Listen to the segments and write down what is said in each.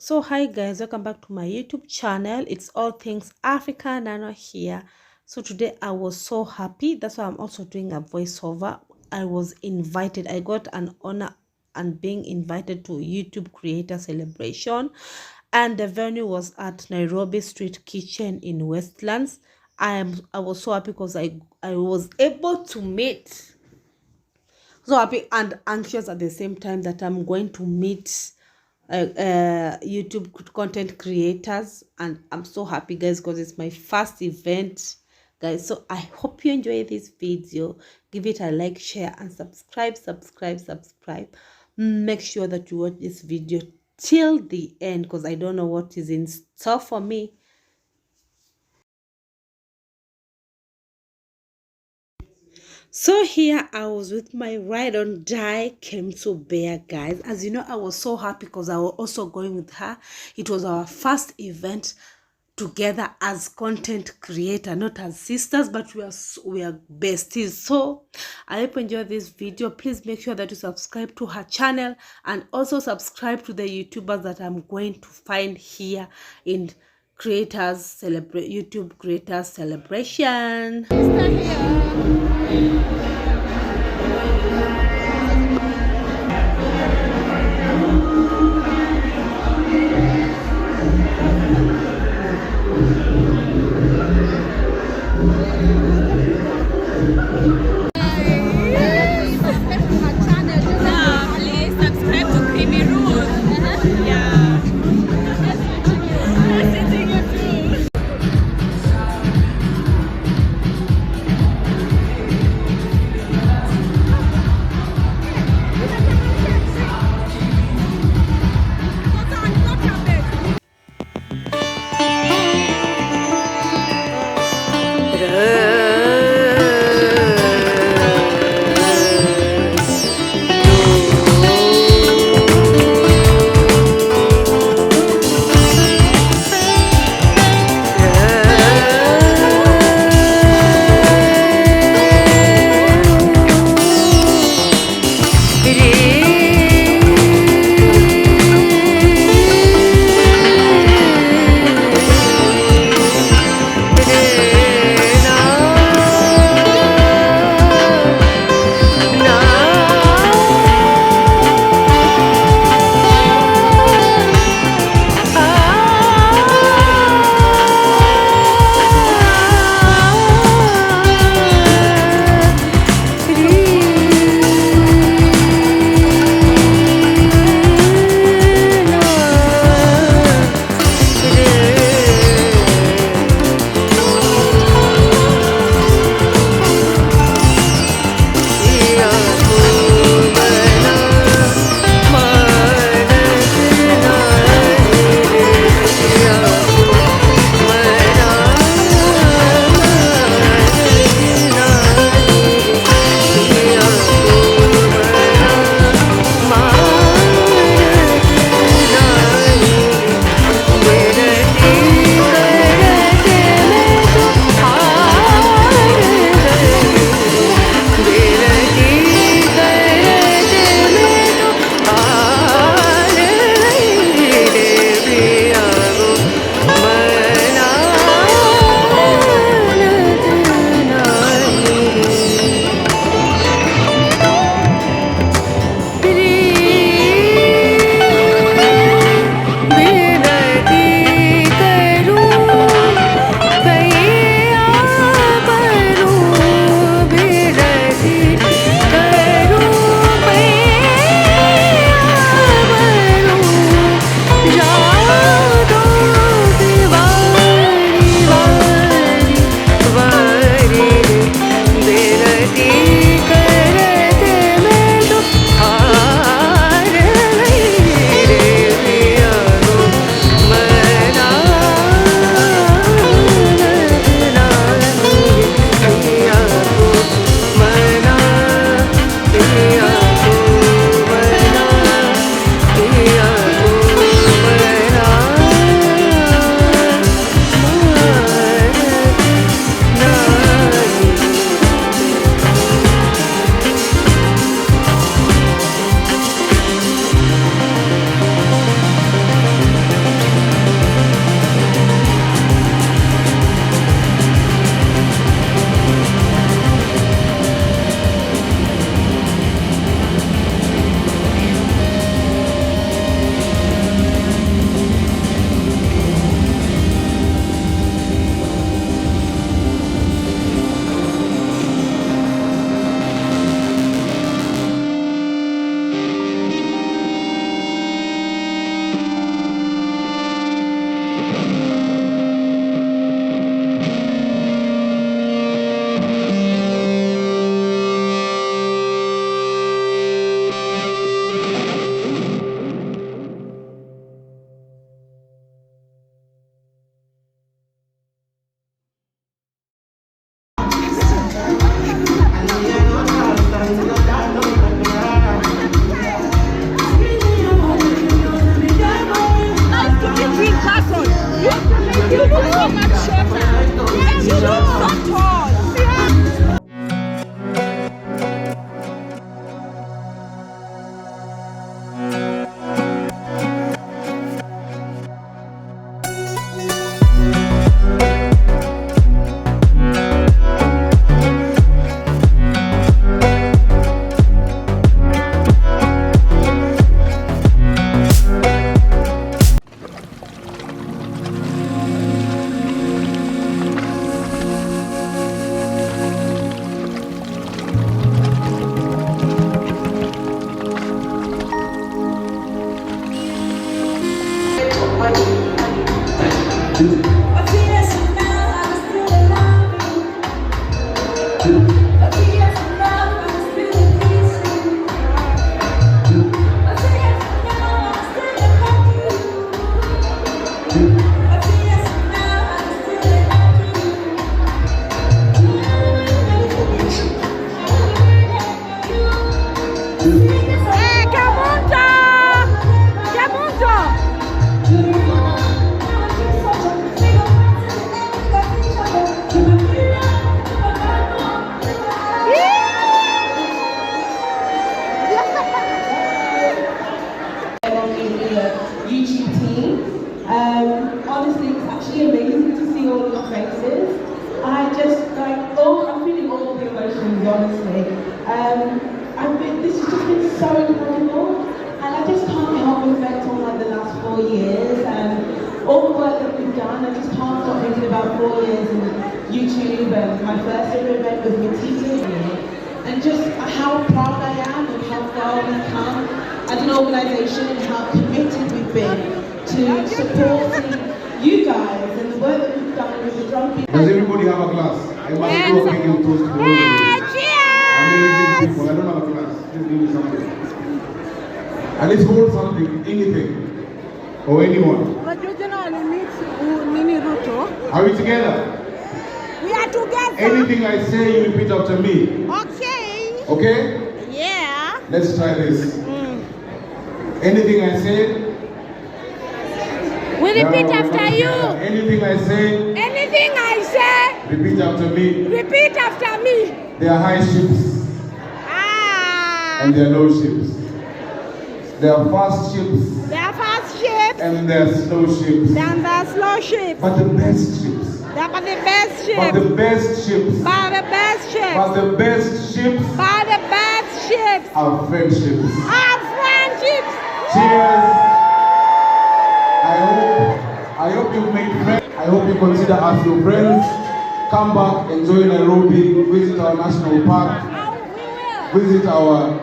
So hi guys, welcome back to my YouTube channel. It's all things Africa. Nano here. So today I was so happy. That's why I'm also doing a voiceover. I was invited. I got an honor and being invited to YouTube creator celebration, and the venue was at Nairobi Street Kitchen in Westlands. I was so happy because I was able to meet, so happy and anxious at the same time that I'm going to meet YouTube content creators, and I'm so happy guys because it's my first event guys. So I hope you enjoy this video. Give it a like, share, and subscribe. Make sure that you watch this video till the end because I don't know what is in store for me. So here I was with my ride on die came to bear guys. As you know, I was so happy because I was also going with her. It was our first event together as content creator, not as sisters, but we are besties. So I hope you enjoy this video. Please make sure that you subscribe to her channel and also subscribe to the YouTubers that I'm going to find here in YouTube creators celebration. Honestly, it's actually amazing to see all your faces. I'm feeling all the emotions, honestly. This has just been so incredible, and I just can't help reflect on the last 4 years and all the work that we've done. I just can't stop thinking about 4 years in YouTube and my first ever event with Matita and just how proud I am and how far we've come as an organisation and how committed we've been to supporting you guys and the work that we've done with the drum people. Does everybody have a glass? I must go and make you toast to all of you. Amazing people. I don't have a glass. Just give me something. And let's hold something, anything, or anyone. Are we together? We are together. Anything I say, you repeat after me. Okay. Okay? Yeah. Let's try this. Anything I say, We repeat after you. anything I say, Anything I say, repeat after me. repeat after me. There are high ships Ah. and there are low ships. There are fast ships There are fast ships and there are slow ships. and there are slow ships. But the best ships, They are the best but ships. the best ships, By the best ships. but the best ships By the best ships. are friendships. Our friendships. Cheers. I hope you've made friends. I hope you consider us your friends. Come back, enjoy Nairobi, visit our national park, visit our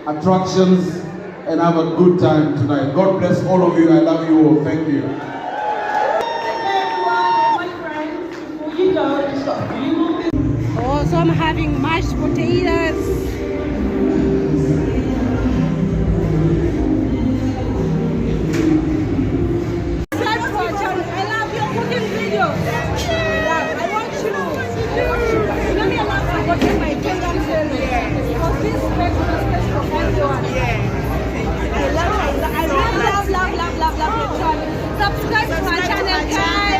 attractions, and have a good time tonight. God bless all of you. I love you all. Thank you. Oh, so I'm having mashed potatoes. Subscribe to my channel, guys.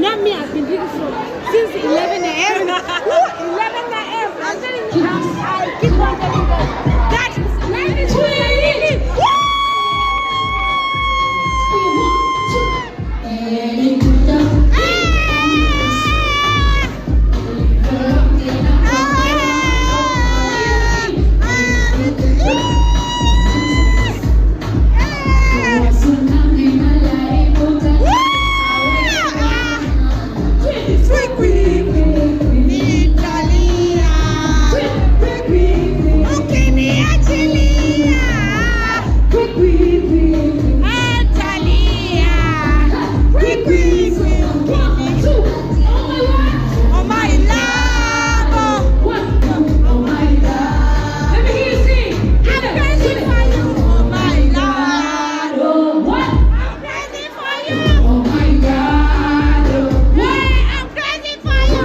Not me, I've been drinking since 11 a.m. 11 a.m. I'm telling you, I keep on telling them. That is life is sweet. For you.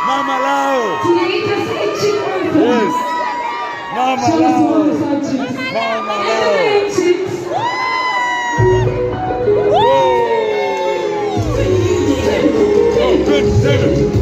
Mama Lao. Yes. Mama Lao. Mama Lao. Oh, good, David.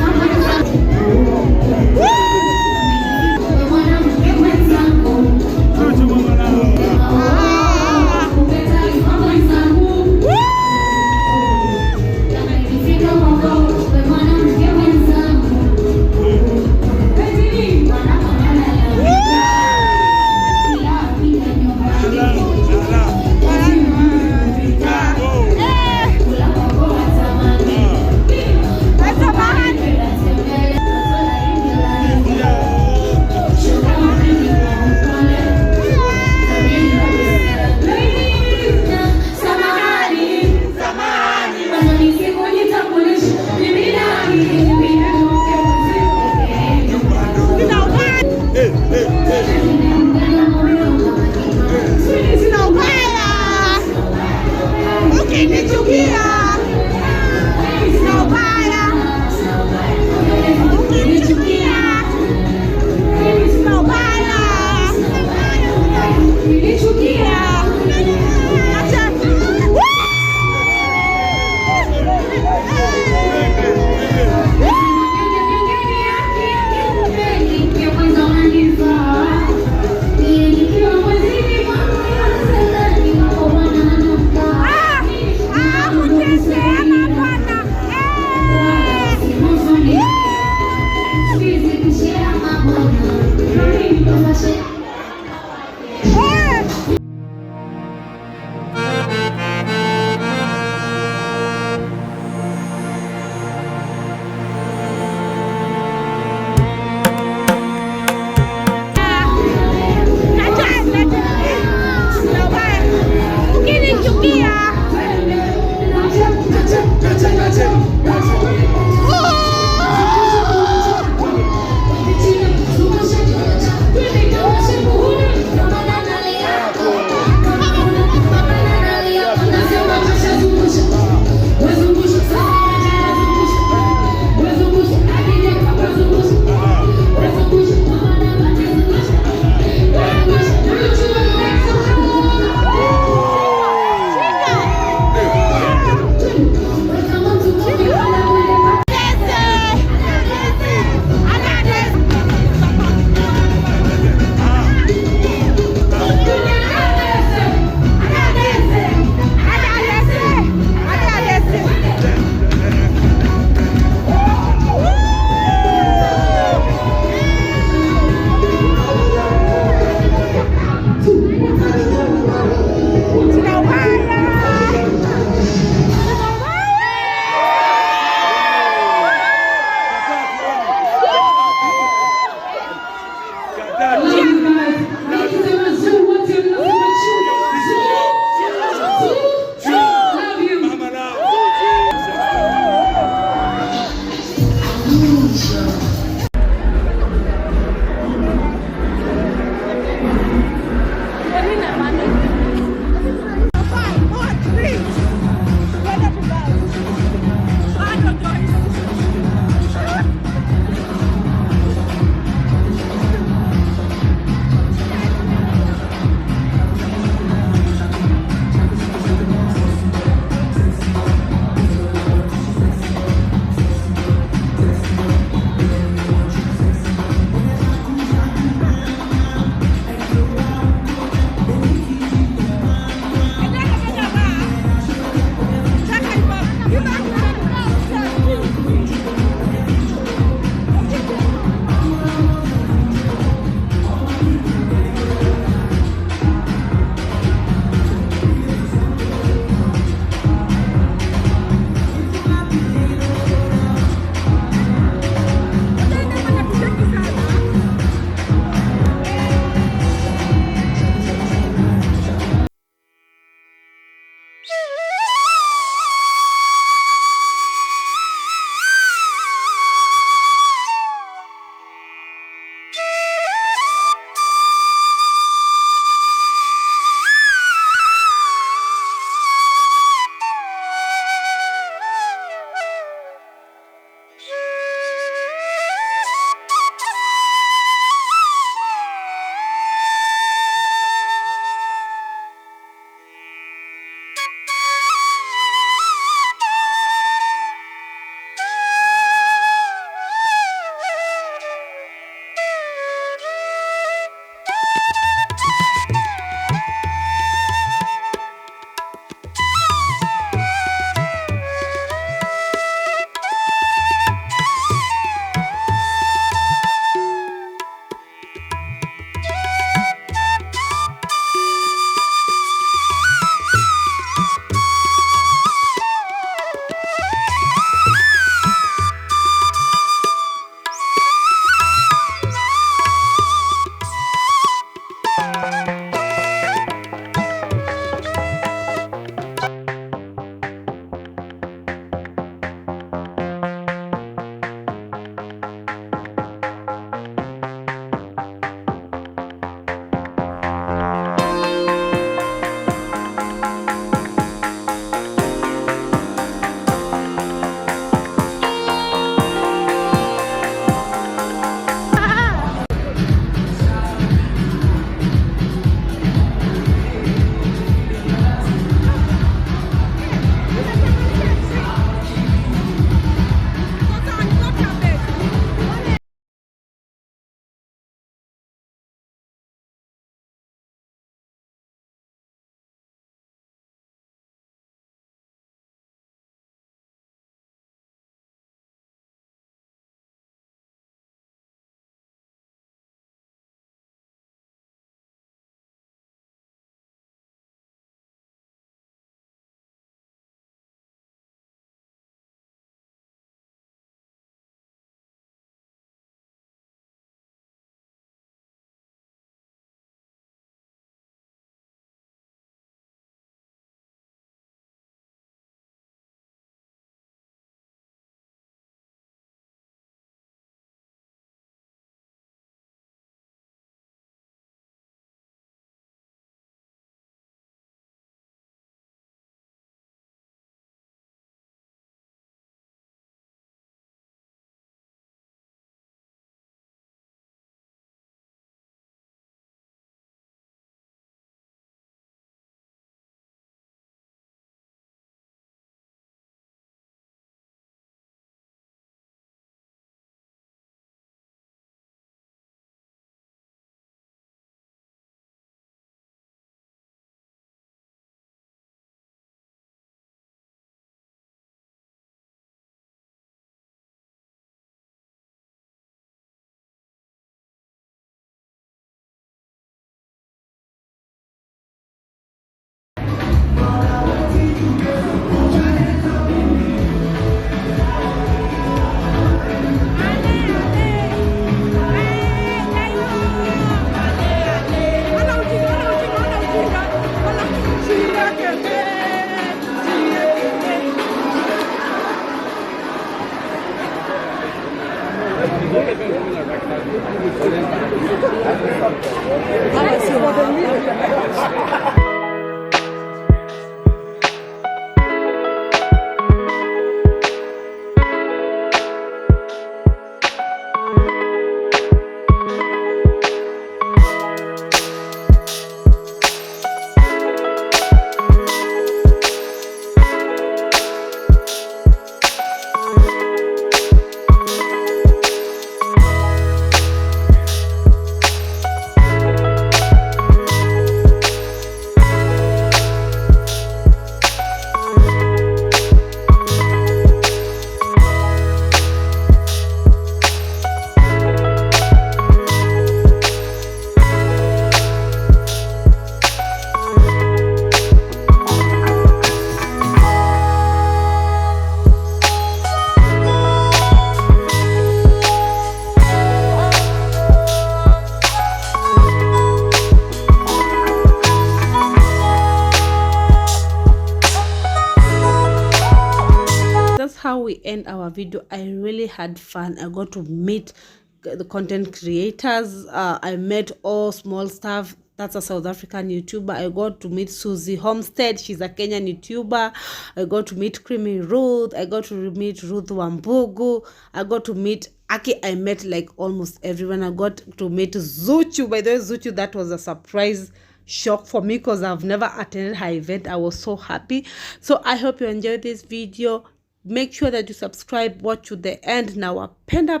how we end our video. I really had fun. I got to meet the content creators. I met all small stuff. That's a South African YouTuber. I got to meet Susie Homestead. She's a Kenyan YouTuber. I got to meet Creamy Ruth. I got to meet Ruth Wambugu. I got to meet Aki. I met like almost everyone. I got to meet Zuchu. By the way, Zuchu, that was a surprise shock for me because I've never attended her event. I was so happy. So I hope you enjoyed this video. Make sure that you subscribe, watch to the end. Now penda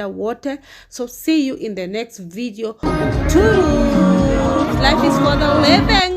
water. So see you in the next video. Life is for the living.